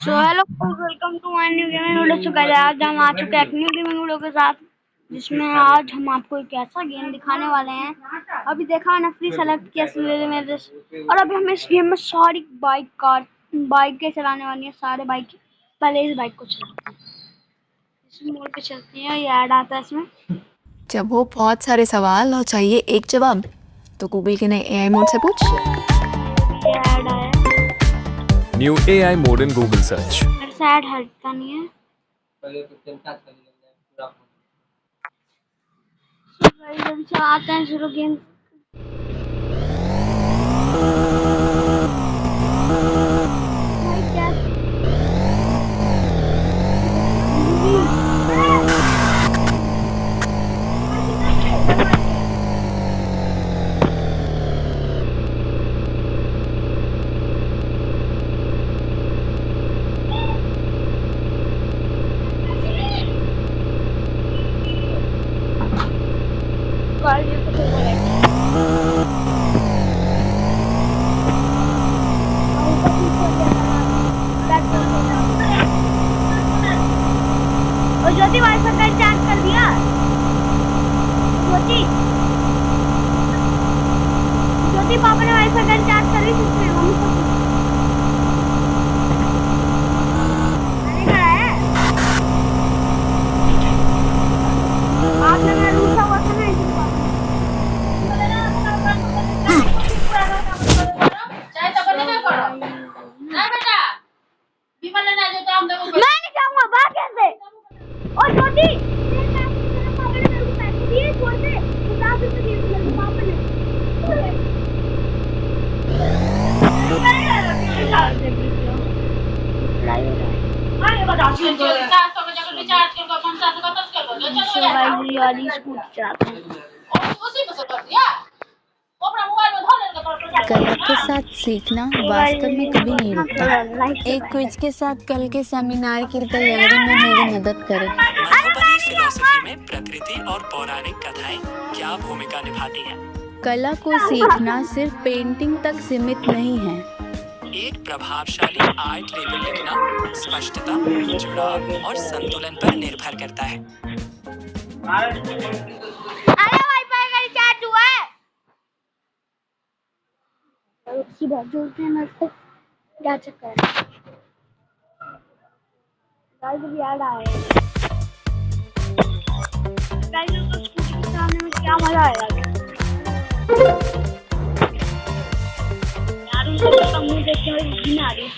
So hello welcome to my new gaming video. So guys आज हम आ चुके हैं एक न्यू गेमिंग वीडियो के साथ, जिसमें आज हम आपको एक ऐसा गेम दिखाने वाले हैं। अभी देखा ना, फ्री सेलेक्ट किया मेरे, और अभी हम इस गेम में सारी बाइकें चलाने वाली हैं। सारे बाइक, पहले इस बाइक को चलाते हैं, इस मोड पे चलती है। ये ऐड आता है इसमें। जब हो बहुत सारे सवाल और चाहिए एक जवाब, तो गूगल के नए एआई मोड से पूछ। ये ऐड आया, New AI mode in Google search. मेरे से ऐड हटता नहीं है। So guys, अभी चलाते हैं शुरू गेम। ज्योति वाईफाई का चार्ज कर दिया। ज्योति पापा ने वाईफाई का चार्ज कर दी इसमें। मम्मी को नहीं करा है। आपने मैं रूठा हुआ था ना, इसलिए चाय तो बने ना करो ना बेटा। विमल ने जो काम दे वो मैं नहीं जाऊंगा। बाहर कैसे? और ज्योति तेरे पापा ने मेरे को पैसे दिए, छोड़ दे। 50 रुपए दिए थे मेरे पापा ने। अरे बता 400 का जगह रिचार्ज कर दो, 50 का टच कर दो, चलो भाई वाली स्कूटी चलाते हैं। और उसी में से कर दिया वो अपना मोबाइल में धो लेगा। कला के साथ सीखना वास्तव में कभी नहीं रुकता। एक क्विज के साथ कल के सेमिनार की तैयारी में मेरी मदद करें। मधुबनी फिलॉसफी में प्रकृति और पौराणिक कथाएं क्या भूमिका निभाती हैं? कला को सीखना सिर्फ पेंटिंग तक सीमित नहीं है। एक प्रभावशाली आर्ट लेबल लिखना स्पष्टता, जुड़ाव और संतुलन पर निर्भर करता है। अरे वाईफाई का रिचार्ज हुआ है। उसकी बात जोड़ते हैं ना, तो क्या चक्कर है? गाइस भी याद आया है। गाइस को स्कूटी चलाने में क्या मजा आएगा यार। मुझे मुंह देख के घिन आ रही है।